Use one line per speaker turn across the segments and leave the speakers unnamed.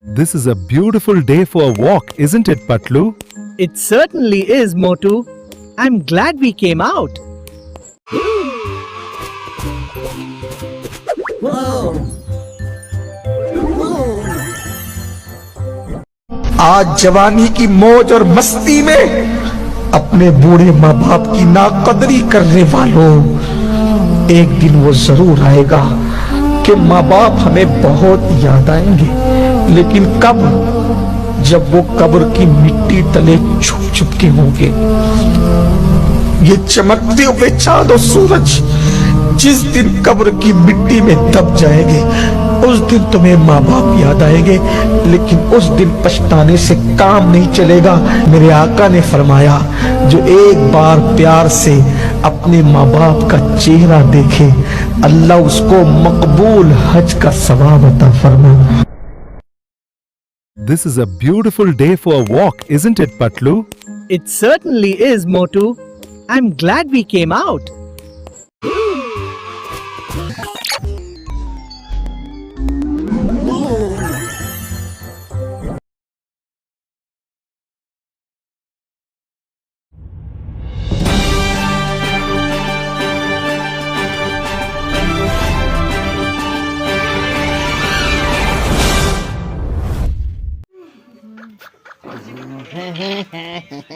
This is a beautiful day for a walk, isn't it, Patlu?
It certainly is, Motu. I'm glad we came out.
आज जवानी की मौज और मस्ती में अपने बूढ़े माँ बाप की नाकदरी करने वालों, एक दिन वो जरूर आएगा कि माँ बाप हमें बहुत याद आएंगे, लेकिन कब? जब वो कब्र की मिट्टी तले छुप छुप के होंगे। ये चमकते हुए चांद और सूरज जिस दिन कब्र की मिट्टी में दब जाएंगे, उस दिन तुम्हें माँ बाप याद आएंगे, लेकिन उस दिन पछताने से काम नहीं चलेगा। मेरे आका ने फरमाया, जो एक बार प्यार से अपने माँ बाप का चेहरा देखे, अल्लाह उसको मकबूल हज का सवाब अता फरमा।
This is a beautiful day for a walk, isn't it, Patlu?
It certainly is, Motu. I'm glad we came out.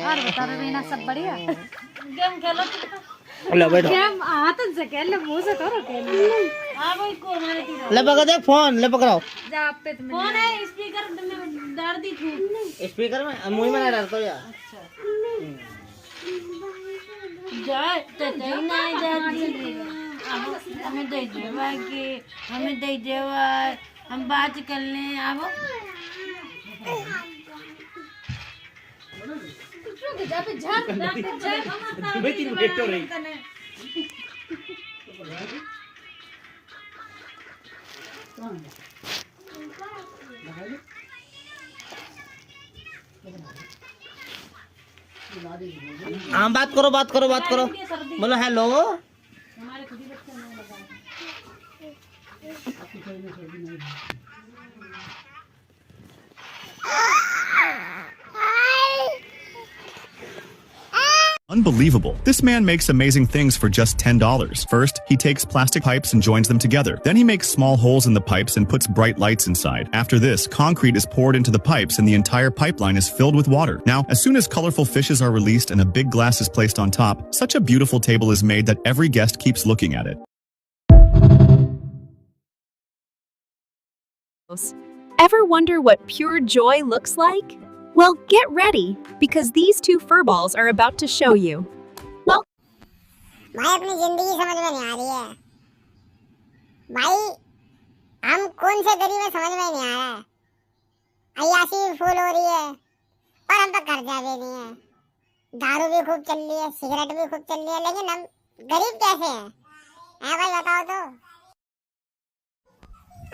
और बता रवीना, सब बढ़िया?
गेम खेलो
लो बैठो।
गेम हाथ से खेल ले, मुंह से करो खेल।
हां भाई को मारे तीर
ले पकड़ दे फोन, ले पकड़ो।
जा आप पे तुम्हें
कौन है स्पीकर में डाल दी थी
स्पीकर में मुंह में ना डालता यार।
जा ते ना जा हमें दे देवा के हमें दे देवा, हम बात कर ले। अब
जा पे जा
मैं तीन बैठो रही। हाँ बात करो बात करो बात करो, बोलो hello.
Unbelievable. This man makes amazing things for just $10. First, he takes plastic pipes and joins them together. Then he makes small holes in the pipes and puts bright lights inside. After this, concrete is poured into the pipes and the entire pipeline is filled with water. Now, as soon as colorful fishes are released and a big glass is placed on top, such a beautiful table is made that every guest keeps looking at it.
Ever wonder what pure joy looks like? Well, get ready, because these two furballs are about to show you. Well,
भाई अपनी जिंदगी समझ में नहीं आ रही है भाई, हम कौन से गरीब है समझ में नहीं आ रहा है। अय्याशी भी फुल हो रही है और हम तो कर्जा भी नहीं है, दारू भी खूब चल रही है, सिगरेट भी खूब चल रही है, लेकिन हम गरीब कैसे हैं? भाई बताओ तो।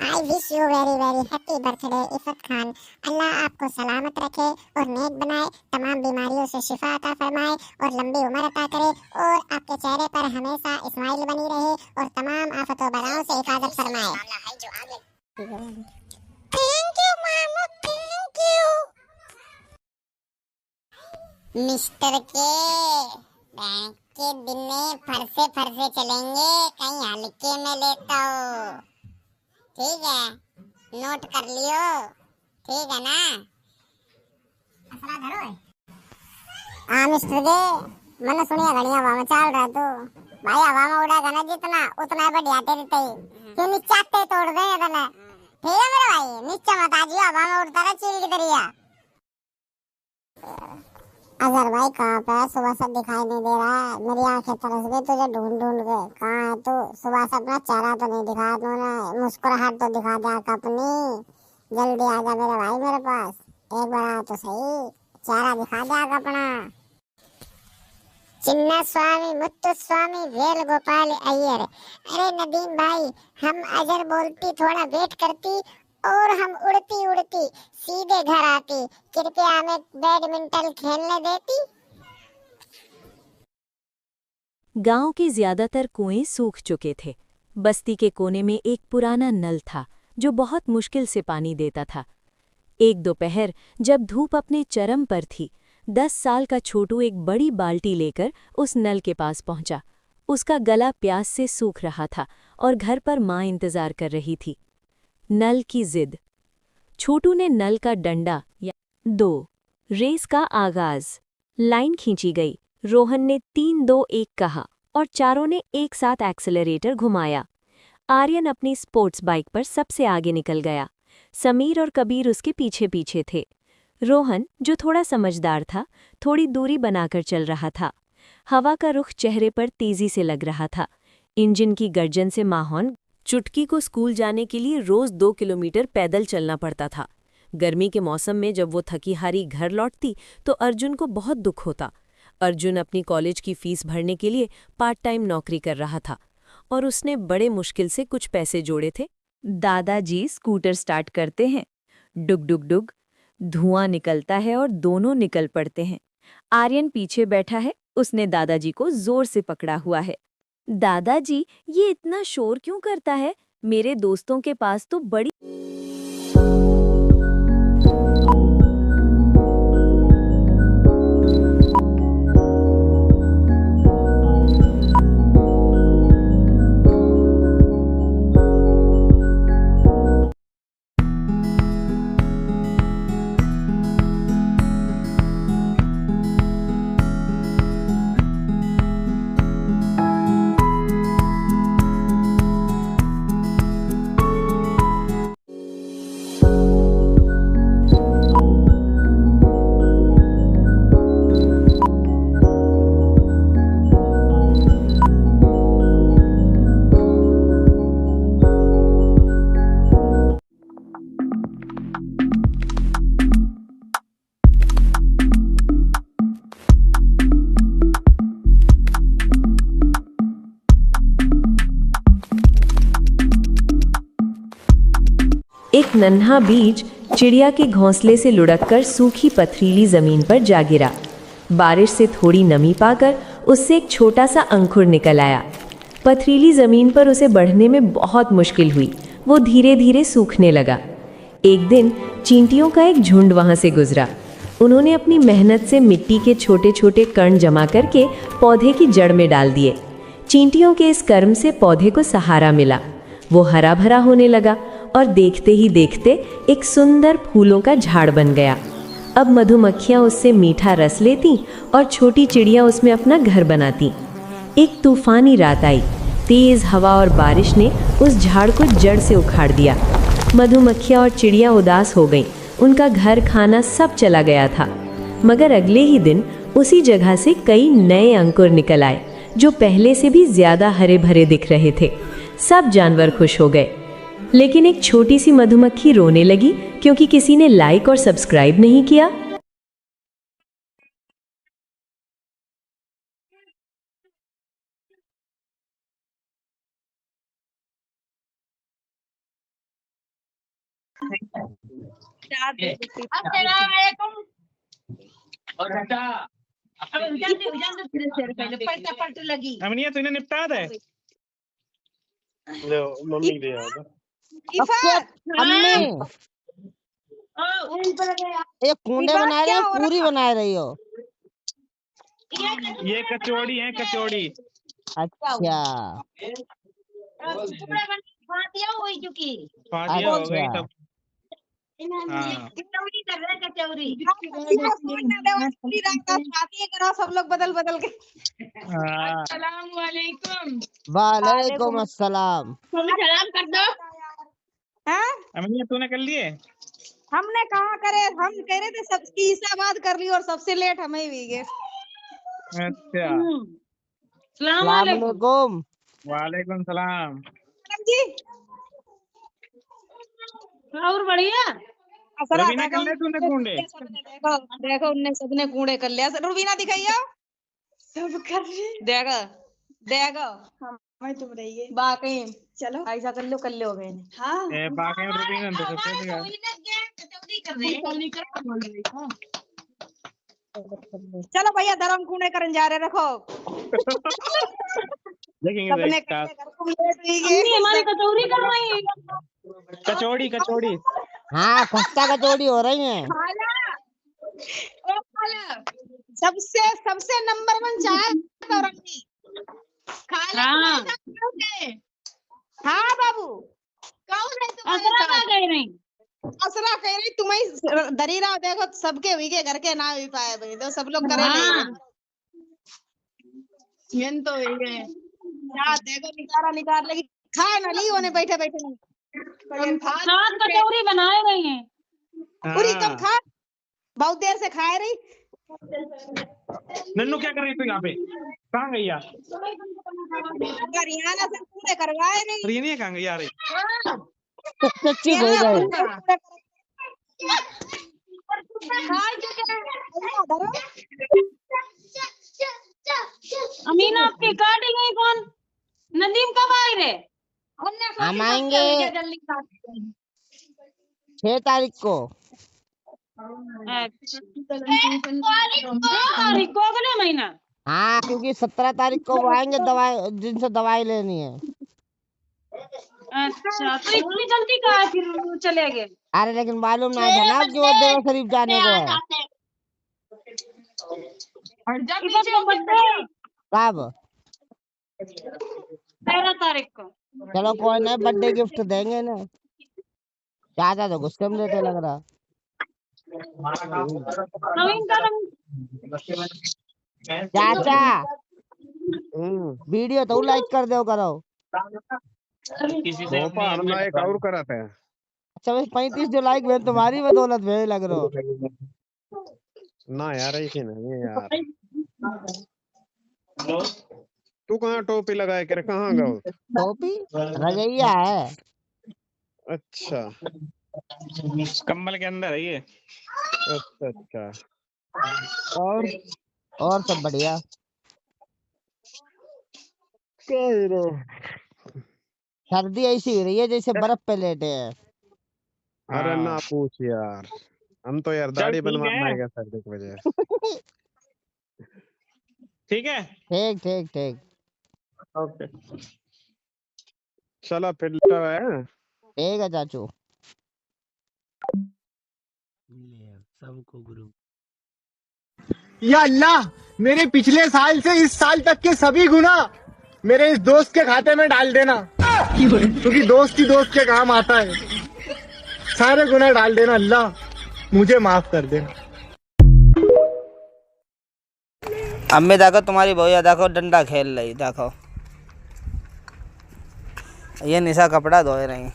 I wish you very very happy birthday Iffat Khan. अल्लाह आपको सलामत रखे और नेक बनाए, तमाम बीमारियों से शिफा अता फरमाए और लंबी उम्र अता करे, और आपके चेहरे पर हमेशा इस्माइल बनी रहे और तमाम आफतों बलाओं से हिफाजत फरमाए। थैंक यू मामू, थैंक यू। मिस्टर के बैंक के दिन में फरसे फरसे चलेंगे, कहीं हल्के में लेता हो, ठीक है? नोट कर लियो, ठीक है ना? असला धरो है। मिस्टर दे मन सुनिया घड़िया हवा में चाल रहा तू भाई, हवा में उड़ेगा ना जितना उतना बढ़िया तेरी तई क्यों नीचाते तोड़ दे तने, ठीक है मेरे भाई? नीचे मत आ जियो, हवा में उड़ता रहा चील की तरिया। अजहर भाई कहाँ पे है? सुबह से दिखाई नहीं दे रहा है, मेरी आंखें तरस गई तुझे ढूंढ ढूंढ के। कहाँ है तू? सुबह से अपना चेहरा तो नहीं दिखा तूने, मुस्कुराहट तो दिखा दे अपनी, जल्दी आ जा मेरे भाई मेरे पास, एक बार आ तो सही, चेहरा दिखा दे अपना। चिन्ना स्वामी मुत्तु स्वामी वेल गोपाल अय्यर। अरे नदीम भाई, हम अजहर बोलती थोड़ा वेट करती और हम उड़ती उड़ती सीधे घर आती, कृपया हमें बैडमिंटन खेलने देती।
गांव के ज्यादातर कुएं सूख चुके थे। बस्ती के कोने में एक पुराना नल था जो बहुत मुश्किल से पानी देता था। एक दोपहर जब धूप अपने चरम पर थी, 10 साल का छोटू एक बड़ी बाल्टी लेकर उस नल के पास पहुंचा। उसका गला प्यास से सूख रहा था और घर पर माँ इंतजार कर रही थी। नल की जिद। छोटू ने नल का डंडा या 2 रेस का आगाज। लाइन खींची गई। रोहन ने 3-2-1 कहा और चारों ने एक साथ एक्सेलरेटर घुमाया। आर्यन अपनी स्पोर्ट्स बाइक पर सबसे आगे निकल गया। समीर और कबीर उसके पीछे पीछे थे। रोहन, जो थोड़ा समझदार था, थोड़ी दूरी बनाकर चल रहा था। हवा का रुख चेहरे पर तेजी से लग रहा था। इंजन की गर्जन से माहौन। चुटकी को स्कूल जाने के लिए रोज 2 किलोमीटर पैदल चलना पड़ता था। गर्मी के मौसम में जब वो थकी हारी घर लौटती तो अर्जुन को बहुत दुख होता। अर्जुन अपनी कॉलेज की फीस भरने के लिए पार्ट टाइम नौकरी कर रहा था और उसने बड़े मुश्किल से कुछ पैसे जोड़े थे। दादाजी स्कूटर स्टार्ट करते हैं। डुग डुग डुग धुआं निकलता है और दोनों निकल पड़ते हैं। आर्यन पीछे बैठा है। उसने दादाजी को जोर से पकड़ा हुआ है। दादाजी, ये इतना शोर क्यों करता है? मेरे दोस्तों के पास तो बड़ी एक नन्हा बीज चिड़िया के घोंसले से लुढ़ककर सूखी पथरीली जमीन पर जा गिरा। बारिश से थोड़ी नमी पाकर उससे एक छोटा सा अंकुर निकल आया। पथरीली जमीन पर उसे बढ़ने में बहुत मुश्किल हुई। वो धीरे धीरे सूखने लगा। एक दिन चींटियों का एक झुंड वहां से गुजरा। उन्होंने अपनी मेहनत से मिट्टी के छोटे छोटे कण जमा करके पौधे की जड़ में डाल दिए। चींटियों के इस कर्म से पौधे को सहारा मिला। वो हरा भरा होने लगा और देखते ही देखते एक सुंदर फूलों का झाड़ बन गया। अब मधुमक्खियां उससे मीठा रस लेती और छोटी चिड़ियां उसमें अपना घर बनाती। एक तूफानी रात आई। तेज हवा और बारिश ने उस झाड़ को जड़ से उखाड़ दिया। मधुमक्खियां और चिड़ियां उदास हो गईं। उनका घर खाना सब चला गया था। मगर अगले ही दिन उसी जगह से कई नए अंकुर निकल आए, जो पहले से भी ज्यादा हरे भरे दिख रहे थे। सब जानवर खुश हो गए, लेकिन एक छोटी सी मधुमक्खी रोने लगी क्योंकि किसी ने लाइक और सब्सक्राइब नहीं किया।
अमनिया तूने निपटा दे लो मम्मी दे आओ
अम्मी एक कूंडे बना रही हो, पूरी बना रही हो?
ये कचौड़ी है, कचौड़ी।
अच्छा
फातिया हो चुकी।
फातिया हो गई सब।
सब लोग बदल बदल के। वालेकुम अस्सलाम।
सलाम कर दो।
अमनिया तूने कर लिए?
हमने कहाँ करे, हम कह रहे थे सबकी हिसाबाद कर ली और सबसे लेट हमें भी गए।
अच्छा
सलाम वालेकुम।
वालेकुम सलाम
जी
और बढ़िया।
रवीना कर ले तूने कूंडे?
देखो देखो उनने सबने कूड़े कर लिया। रुबीना दिखाइयो। सब कर रही। देखो देखो मैं तुम रहिए बाकी। चलो ऐसा कर लो मैंने। हाँ
बाकी रुबीना तो सबसे
चलो भैया धर्म कूड़े करने जा रहे, रखो।
देखेंगे
हमारी कचौरी करवाई।
कचौड़ी कचौड़ी।
हाँ खस्ता कचौड़ी हो रही है।
खाला, ओ खाला, सबसे सबसे नंबर 1 चाय औरंगी। खाला
हाँ।
हाँ बाबू, कौन है
असरा का
तुम्हारे
गई नहीं।
असरा कह रही तुम्हें दरी रहा देखो सबके हुई के घर के ना भी पाए भाई तो सब लोग करे
हाँ।
नहीं तो ये क्या देखो निकारा निकाल लेगी खाए ना ली होने बैठे बैठे नहीं
7 कटोरी बनाए गई हैं।
पूरी कम खा बहुत देर से खाए रही।
नन्नू क्या कर रही तू यहाँ पे? कहाँ गई यार?
रियाना से पूरे करवाए नहीं।
रीनी कहाँ गई यार?
सच्ची बोल रहे हैं।
अमीना आपकी काटी गई फोन। नदीम कब आए रे?
हम आएंगे 6 तारीख को।
तारीख को अगले महीना।
हाँ क्योंकि 17 तारीख को वो आएंगे दवाई जिनसे दवाई लेनी है।
अच्छा तो इतनी जल्दी कहा फिर चले गए?
अरे लेकिन मालूम नहीं था ना कि वो देवा शरीफ जाने को है। कब?
13 तारीख को।
चलो कोई नहीं बर्थडे गिफ्ट देंगे ना। चाचा तो गुस्से में लेते लग रहा। चाचा वीडियो तो लाइक कर दो करो।
एक और कराते हैं।
अच्छा बस 35 जो लाइक हुए तुम्हारी बदौलत में लग रहा हो
ना यार ऐसे नहीं यार। तू कहाँ टोपी लगाए कर कहाँ गए?
टोपी रजैया है।
अच्छा कम्बल के अंदर है ये। अच्छा अच्छा
और सब बढ़िया। सर्दी ऐसी हो रही है जैसे बर्फ पे लेटे हैं।
अरे ना पूछ यार, हम तो यार दाढ़ी बनवाना है सर्दी की वजह से। ठीक है
ठीक ठीक ठीक
ओके चलो फिर है।
ठीक है चाचू।
सबको गुरु।
या अल्लाह मेरे पिछले साल से इस साल तक के सभी गुना मेरे इस दोस्त के खाते में डाल देना क्योंकि दोस्त ही दोस्त के काम आता है। सारे गुना डाल देना अल्लाह, मुझे माफ कर देना।
अम्मी देखो तुम्हारी भैया देखो डंडा खेल रही देखो। ये निशा कपड़ा धो रही।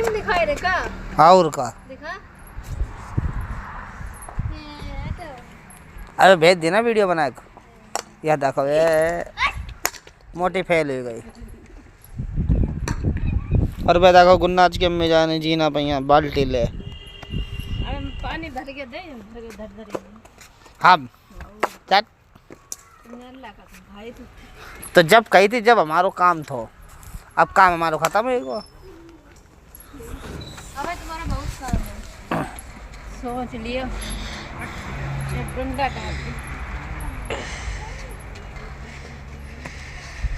दिखाई रे का
और का
दिखा
अरे भेज देना वीडियो बना के। यह देखो ये मोटी फैल हो गई। और मैं देखो गुन्नाज के अम्मी जाने जीना पैया बाल्टी ले।
अरे पानी भर के दे धर
हाँ चट। तो जब कही थी जब हमारो काम थो, अब काम हमारो खत्म है गो।
अबे तुम्हारा बहुत काम है। सोच लियो डंडा काट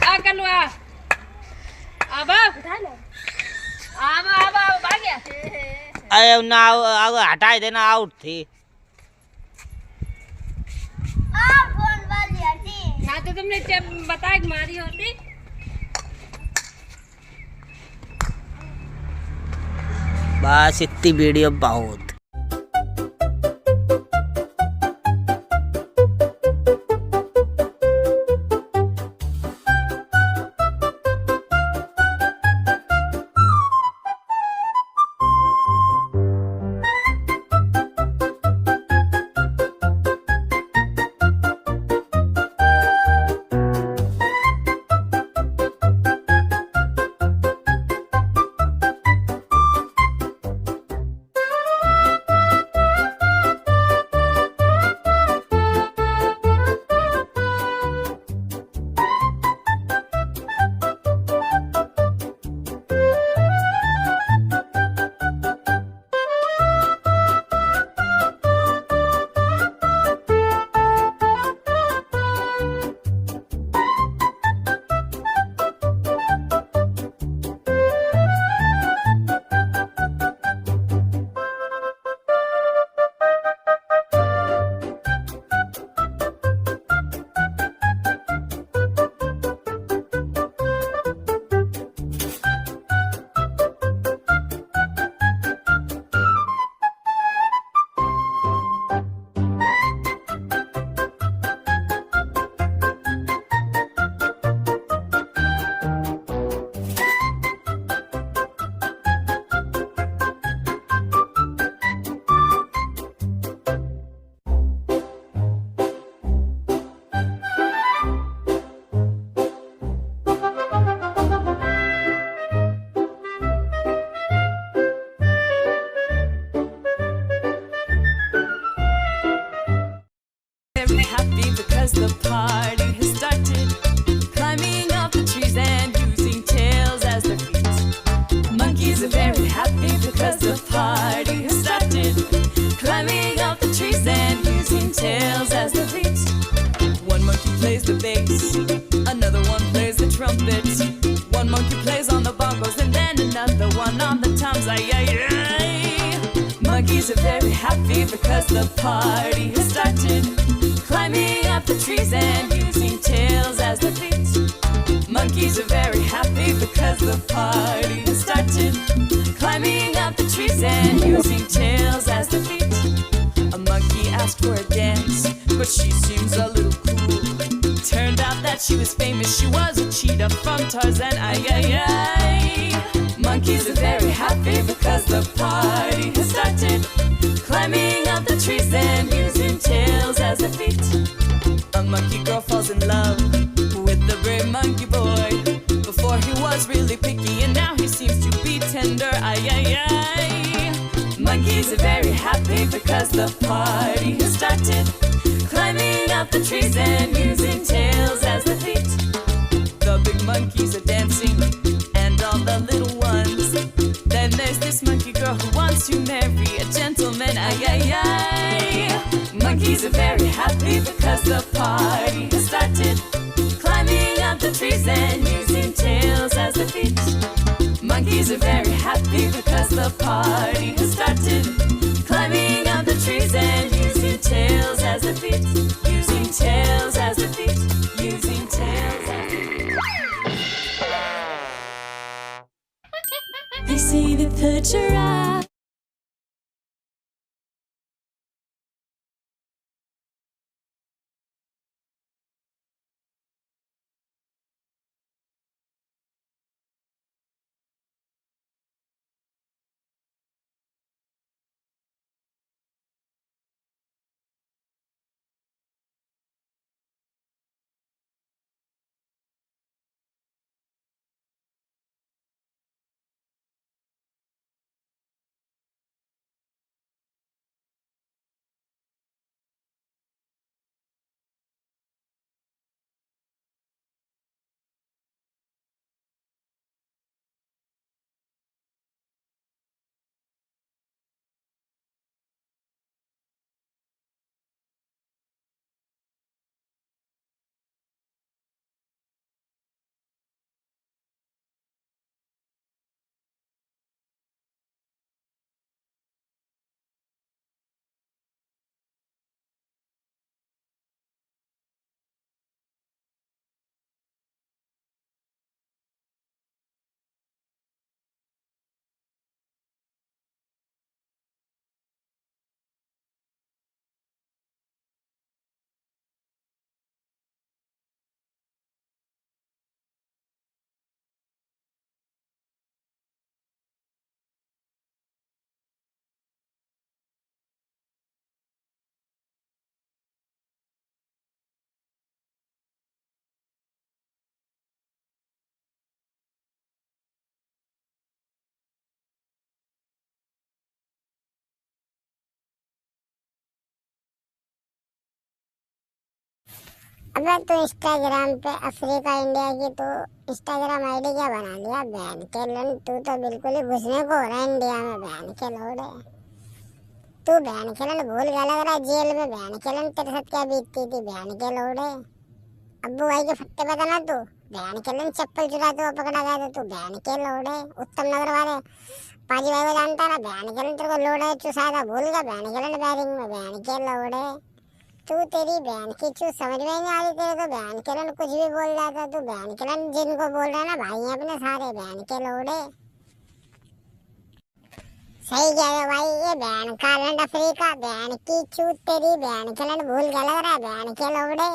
आ कलवा अब उठा ले अब भाग गया।
अरे ना हटाई देना आउट थी।
फोन वाली हटी।
हाँ तो तुमने बताया कि मारी होती।
बस इतनी वीडियो बहुत।
Very happy because the party has started. Climbing up the trees and using tails as their feet. Monkeys are very happy because the party has started. Climbing up the trees and using tails as their feet. One monkey plays the bass, another one plays the trumpet. One monkey plays on the bongos and then another one on the toms. Ay, ay, ay. Monkeys are very happy because the party has started. Climbing up the trees and using tails as their feet. Monkeys are very happy because the party has started. Climbing up the trees and using tails as their feet. A monkey asked for a dance, but she seems a little cool. Turned out that she was famous, she was a cheetah from Tarzan. Ay, ay, ay. Monkeys are very happy because the party has started. Climbing up the trees and using tails as their feet. A monkey girl falls in love with the brave monkey boy. Before he was really picky and now he seems to be tender. Ay, ay, ay. Monkeys are very happy because the party has started. Climbing up the trees and using tails as their feet. The big monkeys are dancing and all the little ones. Then there's this monkey girl who wants to marry a gentleman. Ay, ay, ay. Monkeys are very happy because the party has started. Climbing up the trees and using tails as their feet. Monkeys are very happy because the party has started. Climbing up the trees and using tails as their feet. Using tails as their feet. Using tails as their feet. They say that the giraffe
अबे तू Instagram पे Africa India की तो Instagram ID क्या बना लिया बहन के लन। तू तो बिल्कुल ही घुसने को हो रहा है इंडिया में बहन के लोड़े। तू बहन के लन भूल गया लग रहा है जेल में बहन के लन तेरे साथ क्या बीतती थी बहन के लोड़े। अब्बू भाई के फट्टे पे था ना तू बहन के लन चप्पल चुराते हुए पकड़ा गया था तू बहन के लोड़े। उत्तम नगर वाले पाजी भाई को जानता ना बहन के लन तेरे को लोड़े चुसाया था भूल गया बहन के लन बैरिंग में बहन के लोड़े। तू तेरी बहन की चू समझ में नहीं आ रही तेरे तो बहन के लन कुछ भी बोल रहा था तू बहन के लन जिनको बोल रहा है ना भाई अपने सारे बहन के लोड़े। सही कह रहे भाई ये बहन का लैंड अफ्रीका बहन की चू तेरी बहन के लन भूल गया लग रहा है बहन के लोड़े।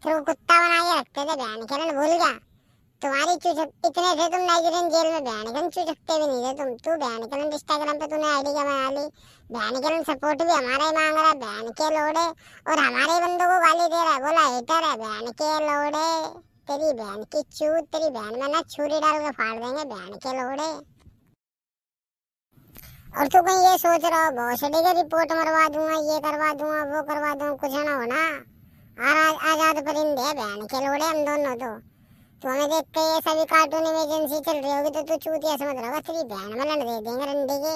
फिर वो कुत्ता बना के रखते थे बहन के लन भूल गया। तुम्हारी चू इतने थे तुम नाइजीरियन जेल में बहन के लन चू सकते भी नहीं थे तुम। तू बहन के लन इंस्टाग्राम पे तूने आईडी क्या बना ली बहन के लन सपोर्ट भी हमारा ही मांग रहा है बहन के लोड़े और हमारे बंदों को गाली दे रहा है बोला हेटर है बहन के लोड़े। तेरी बहन की चूत तेरी बहन में ना छुरी डाल के फाड़ देंगे बहन के लोड़े। और तू कहीं ये सोच रहा हो भोसड़ी की रिपोर्ट मरवा दूंगा, ये करवा दूंगा, वो करवा दूंगा, कुछ ना होना। आजाद परिंदे है बहन के लोड़े हम दोनों। तो हमें देख के ये सभी कार्टून इमरजेंसी चल रही होगी तो तू चूतिया समझ रहा होगा, तेरी बहन में लड़ दे देंगे रंडे के।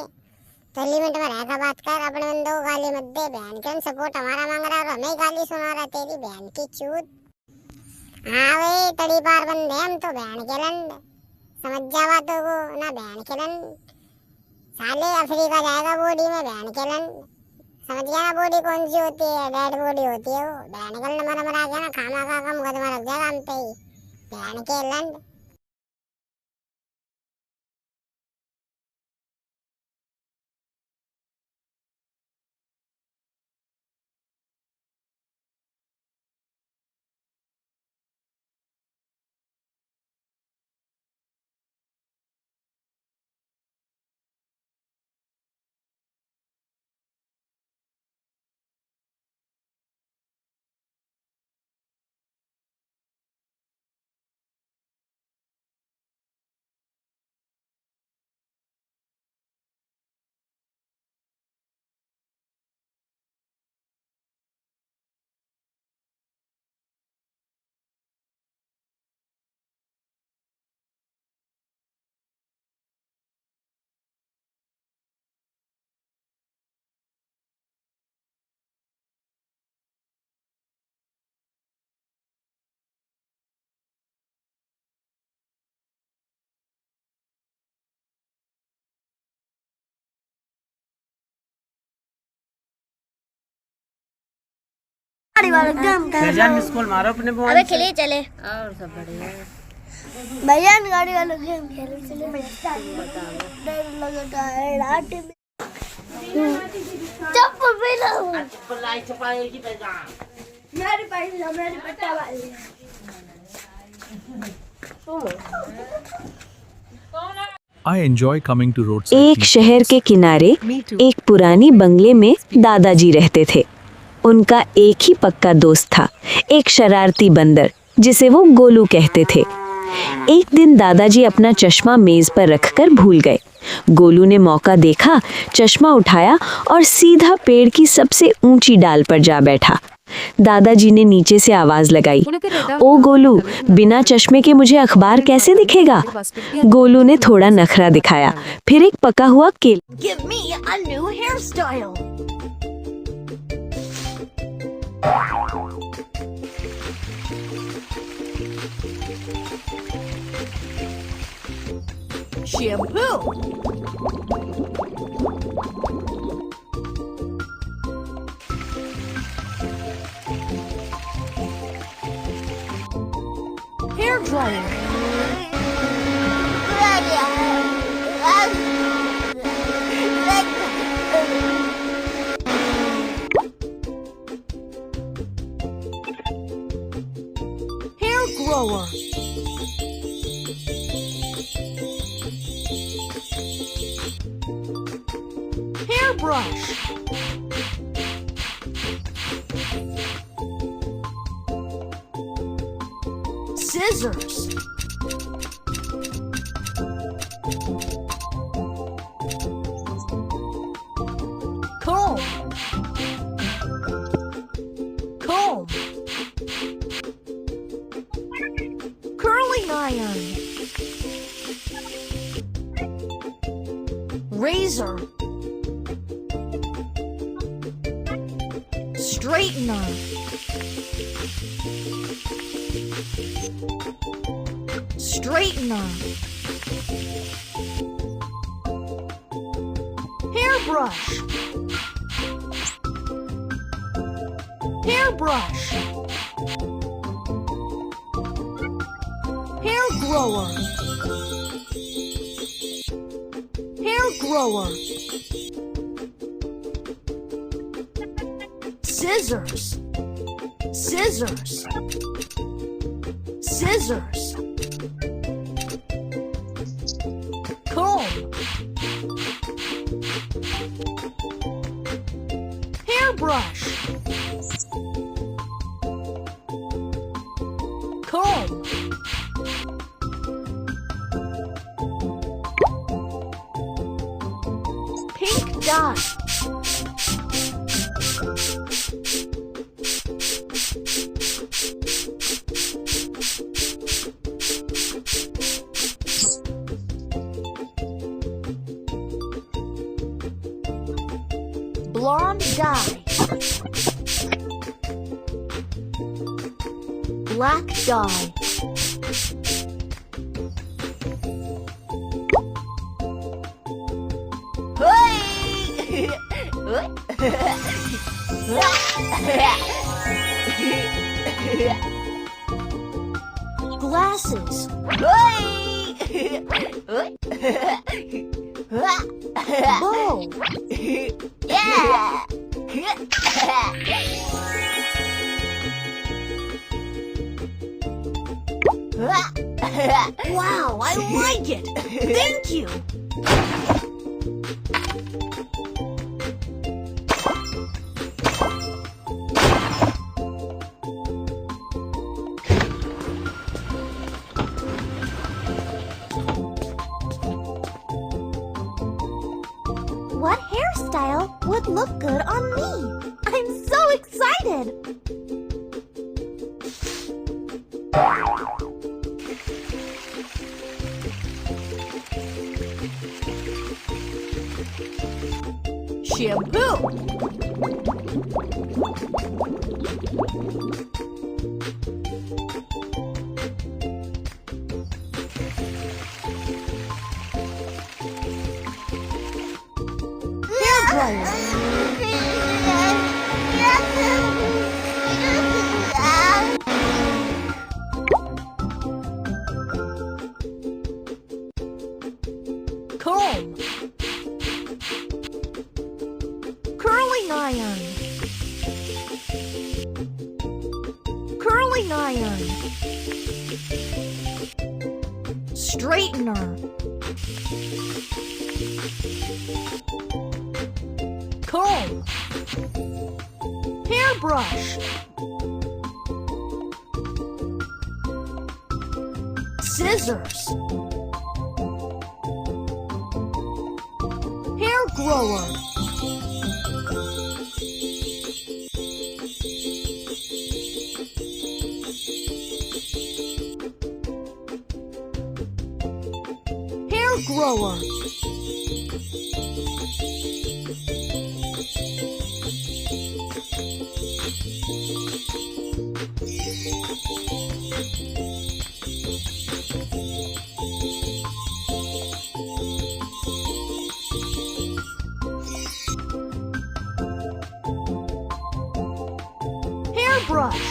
तो लिमिट में रहकर बात कर, अपने बंदों को गाली मत दे। बहन के सपोर्ट हमारा मांग रहा है और हमें गाली सुना रहा, तेरी बहन की चूत। हाँ भाई तड़ी पार बंदे हम तो, बहन के लंड समझ जा बातों को ना। बहन के लंड साले अफ्रीका जाएगा बॉडी में, बहन के लंड समझ गया ना। बॉडी कौन सी होती है? डेड बॉडी होती है वो। बहन के लंड मरा गया ना, खाना का कम मुकदमा रख जाएगा हम पे ही, बहन के लंड।
स्कूल मारो अपने
अबे खेलिए चले।
और सब बढ़िया।
भैया गाड़ी वालों गेम खेले चले। डर लगता है रात में। चप्पल पहना।
चप्पल लाई चप्पल की पहना।
मेरी पहना मेरी पट्टा वाली।
I enjoy coming to roadside.
एक शहर के किनारे एक पुरानी बंगले में दादाजी रहते थे। उनका एक ही पक्का दोस्त था, एक शरारती बंदर जिसे वो गोलू कहते थे। एक दिन दादाजी अपना चश्मा मेज पर रखकर भूल गए। गोलू ने मौका देखा, चश्मा उठाया और सीधा पेड़ की सबसे ऊंची डाल पर जा बैठा। दादाजी ने नीचे से आवाज लगाई, ओ गोलू, बिना चश्मे के मुझे अखबार कैसे दिखेगा? गोलू ने थोड़ा नखरा दिखाया, फिर एक पका हुआ केला।
Give me a new hairstyle. Shampoo. Hair dryer. Hair grower. Hairbrush. Scissors. Comb. Comb. Curling iron. Razor. Straightener. Straightener. Hairbrush. Hairbrush. Hair grower. Hair grower. Scissors. Scissors. Scissors. Comb. Hairbrush. Comb. die. Blonde dye. Black dye. Glasses. Bow. Wow, I like it. Thank you. What hairstyle would look good on me? I'm so excited! Shampoo! Hair dryer! Comb! Curling iron! Curling iron! Straightener! Comb! Hairbrush! Scissors! Hair grower! Hair grower! Hairbrush!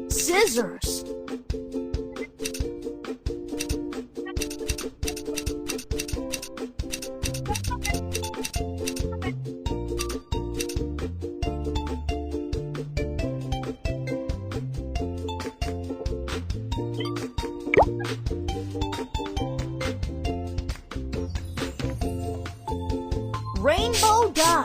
Scissors! Rainbow dye!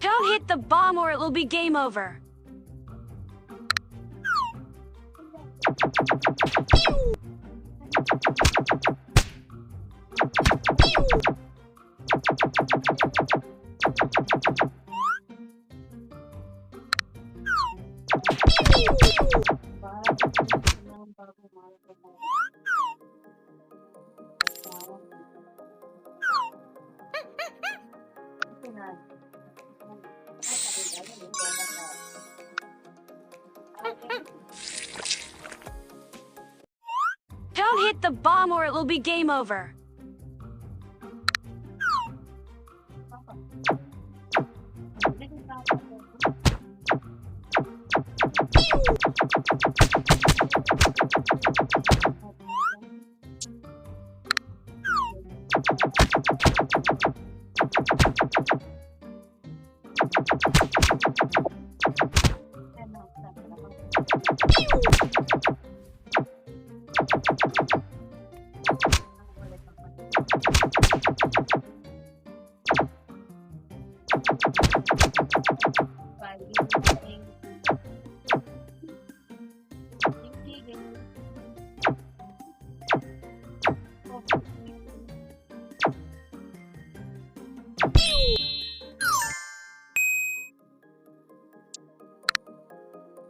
Don't hit the bomb or it will be game over. Don't hit the bomb or it will be game over.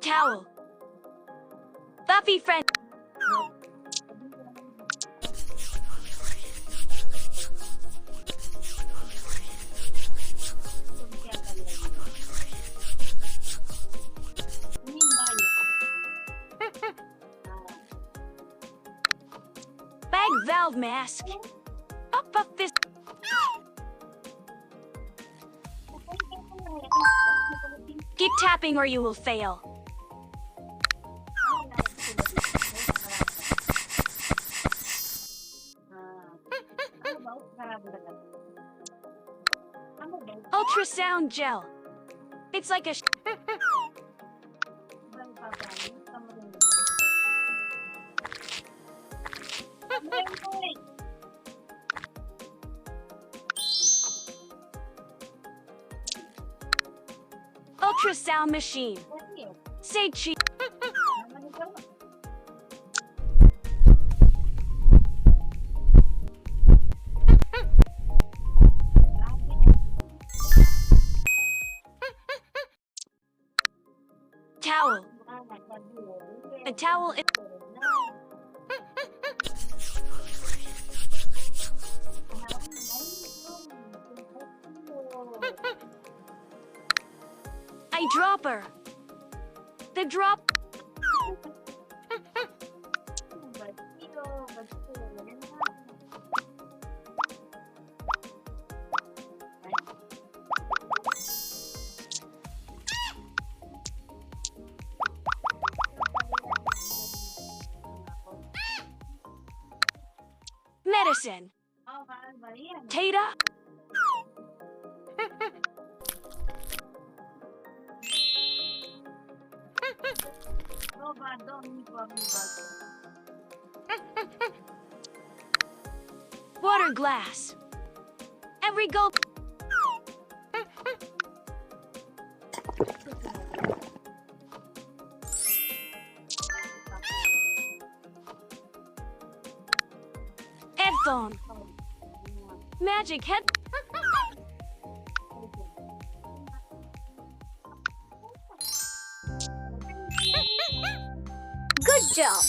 Towel. Buffy friend. Bag valve mask. Up this. Keep tapping or you will fail. Ultrasound gel. It's like a ultrasound machine. Say cheap. Towel. A towel is eyedropper. The drop. Medicine. Tata. Water glass. Every gulp. Headphone. Magic head. Good job.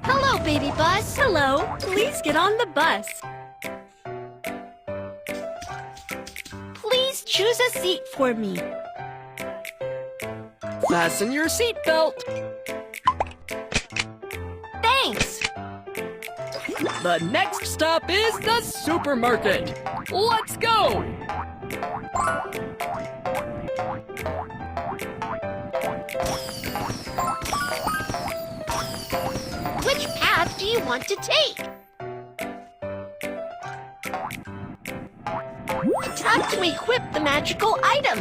Hello, baby bus. Hello. Please get on the bus. Please choose a seat for me. Fasten your seatbelt.
Thanks.
The next stop is the supermarket. Let's go.
Which path do you want to take? Time to equip the magical item.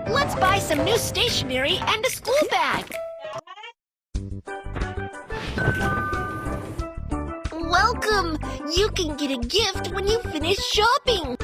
Let's buy some new stationery and a school bag. Welcome! You can get a gift when you finish shopping.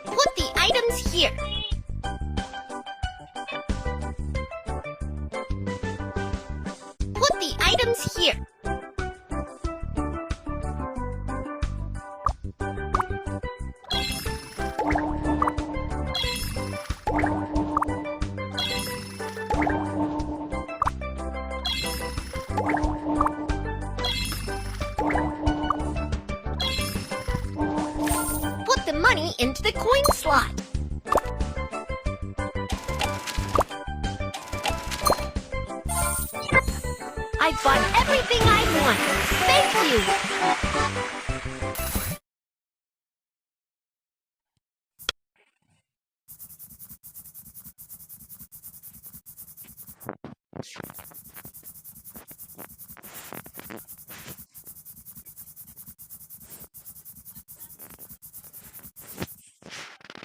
Put the items here. Put the items here. Put the money into the coin slot. I've bought everything I want. Thank you.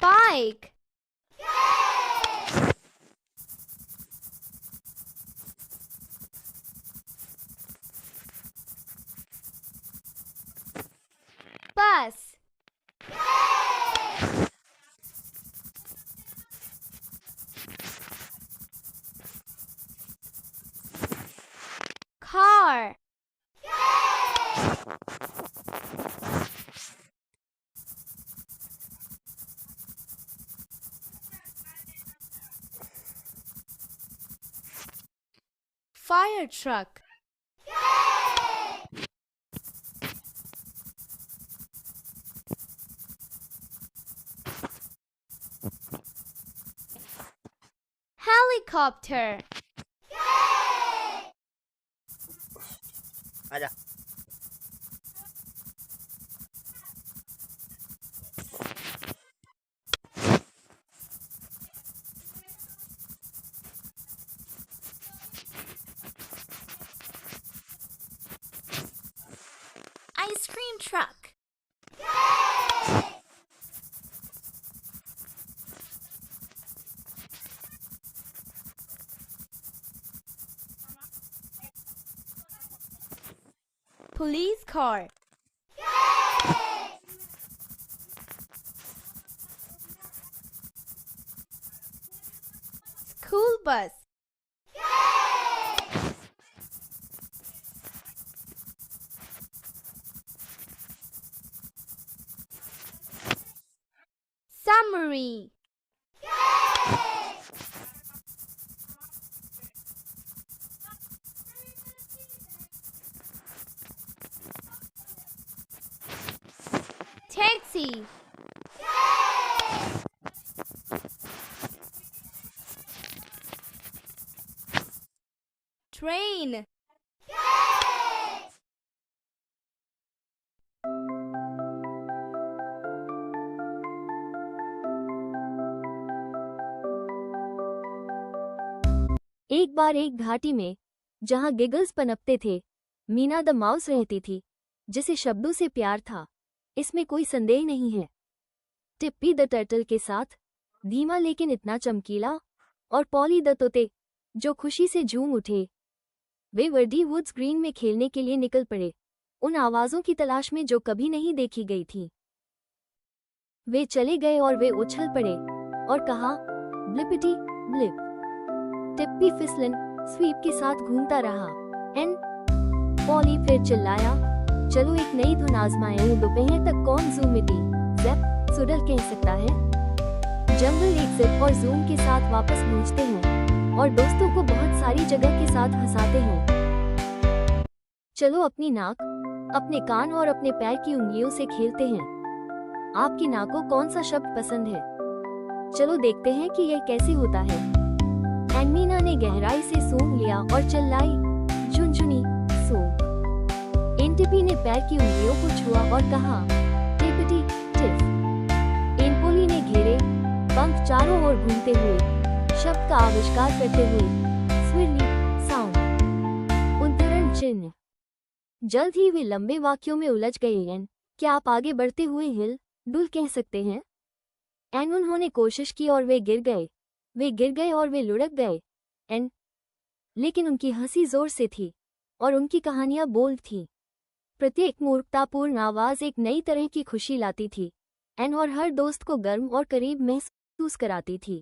Bike. Bus. Car. Fire truck. Helicopter.
आजा
Ice cream truck.
Police car. School bus. Summary. Taxi. Train.
एक बार एक घाटी में जहां giggles पनपते थे, Meena the mouse रहती थी, जिसे शब्दों से प्यार था, इसमें कोई संदेह नहीं है। टिप्पी द टर्टल के साथ धीमा लेकिन इतना चमकीला, और पॉली द तोते जो खुशी से झूम उठे। वे वर्दी वुड्स ग्रीन में खेलने के लिए निकल पड़े, उन आवाज़ों की तलाश में जो कभी नहीं देखी गई थी। वे चले गए और वे उछल पड़े और कहा, ब्लिपिटी ब्लिप। टिप्पी फिसलन स्वीप के साथ घूमता रहा। एन पॉली फिर चिल्लाया, चलो एक नई धुन आजमाएं। दोपहर तक कौन जूम मिटी जैप सुडल कह सकता है। जंगल एक जिप और जूम के साथ वापस पहुंचते हैं और दोस्तों को बहुत सारी जगह के साथ हंसाते हैं। चलो अपनी नाक, अपने कान और अपने पैर की उंगलियों से खेलते हैं। आपकी नाक को कौन सा शब्द पसंद है? चलो देखते हैं कि यह कैसे होता है। एनमीना ने गहराई से सूंघ लिया और चिल्लाई, झुनझुनी सूंघ। एनटिपी ने पैर की उंगलियों को छुआ और कहा, टिपटी टिफ। एनपोली ने घेरे पंख चारों ओर घूमते हुए शब्द का आविष्कार करते हुए स्विरली साउंड उद्धरण चिन्ह। जल्द ही वे लंबे वाक्यों में उलझ गए। एन क्या आप आगे बढ़ते हुए हिल डुल कह सकते हैं? एन उन्होंने कोशिश की और वे गिर गए और वे लुढ़क गए। एन लेकिन उनकी हंसी जोर से थी और उनकी कहानियां बोल्ड थी। प्रत्येक मूर्खतापूर्ण आवाज एक नई तरह की खुशी लाती थी। एन और हर दोस्त को गर्म और करीब महसूस कराती थी।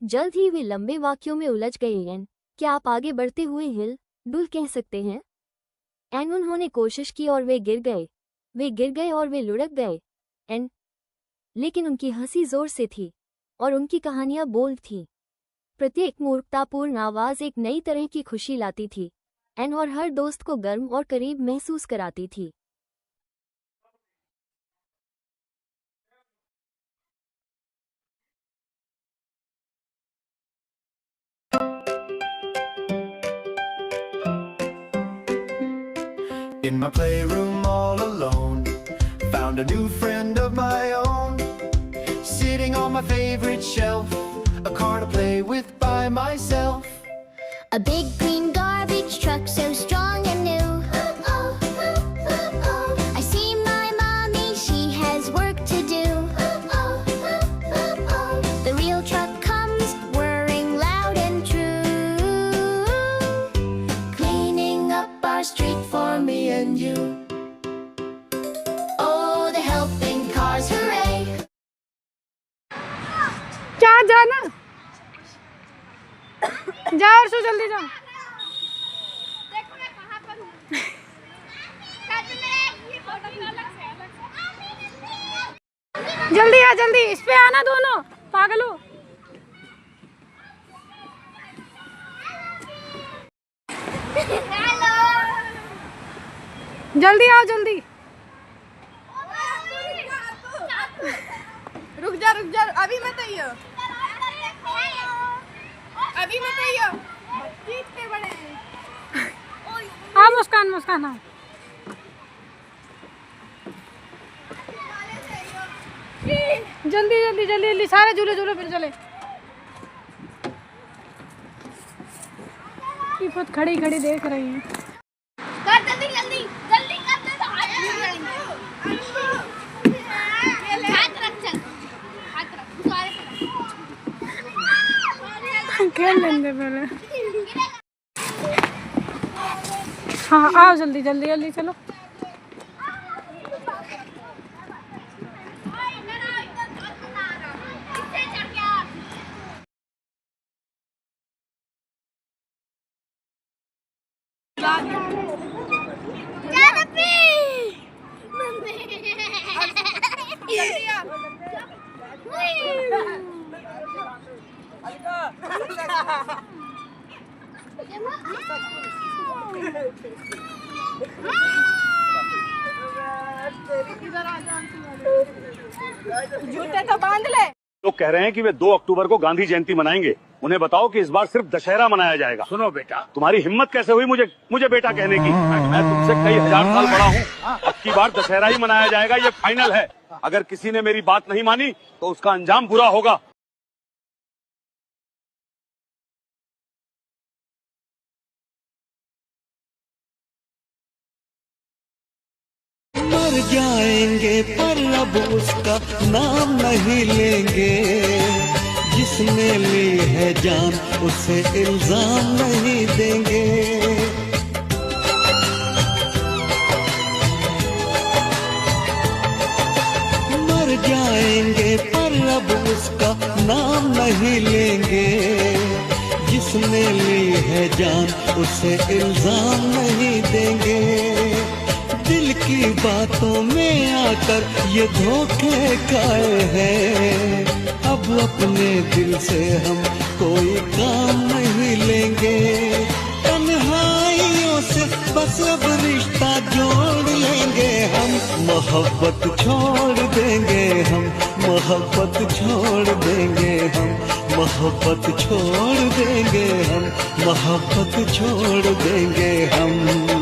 जल्द ही वे लंबे वाक्यों में उलझ गए। एन क्या आप आगे बढ़ते हुए हिल डुल कह सकते हैं? एन उन्होंने कोशिश की और वे गिर गए और वे लुढ़क गए। एन लेकिन उनकी हंसी जोर से थी और उनकी कहानियां बोल्ड थी। प्रत्येक मूर्खतापूर्ण आवाज एक नई तरह की खुशी लाती थी। एन और हर दोस्त को गर्म और करीब महसूस कराती थी।
In my playroom all alone, found a new friend of my own, sitting on my favorite shelf, a car to play with by myself.
A big green garbage truck so strong and new. I see my mommy, she has work to do. The real truck comes whirring loud and true, cleaning up our street for me and you. Oh, the helping cars, hooray!
क्या जाना? जाओ और सो जल्दी जाओ।
देखो मैं कहाँ पर हूँ।
जल्दी आ जल्दी, इस पे आना दोनों पागल हो। जल्दी आओ जल्दी। रुक जा अभी मत आइयो। हाँ मुस्कान हाँ। जल्दी सारे झूले फिर चले। बहुत खड़ी देख रही है।
जल्दी कर दे तो हाथ रख चल।
खेल लेंगे पहले। हाँ आओ जल्दी चलो। जूते तो बांध ले।
लोग कह रहे हैं कि वे 2 अक्टूबर को गांधी जयंती मनाएंगे। उन्हें बताओ कि इस बार सिर्फ दशहरा मनाया जाएगा। सुनो बेटा, तुम्हारी हिम्मत कैसे हुई मुझे बेटा कहने की? मैं तुमसे कई हजार साल बड़ा हूँ। अब की बार दशहरा ही मनाया जाएगा, ये फाइनल है। अगर किसी ने मेरी बात नहीं मानी तो उसका अंजाम बुरा होगा।
मर जाएंगे पर अब उसका नाम नहीं लेंगे।
जिसने ली है जान उसे इल्जाम नहीं देंगे। मर जाएंगे पर अब उसका नाम नहीं लेंगे। जिसने ली है जान उसे इल्जाम नहीं देंगे। दिल की बातों में आकर ये धोखे खाए हैं। अब अपने दिल से हम कोई काम नहीं लेंगे। तन्हाइयों से बस अब रिश्ता जोड़ लेंगे हम। मोहब्बत छोड़ देंगे हम, मोहब्बत छोड़ देंगे हम, मोहब्बत छोड़ देंगे हम, मोहब्बत छोड़ देंगे हम।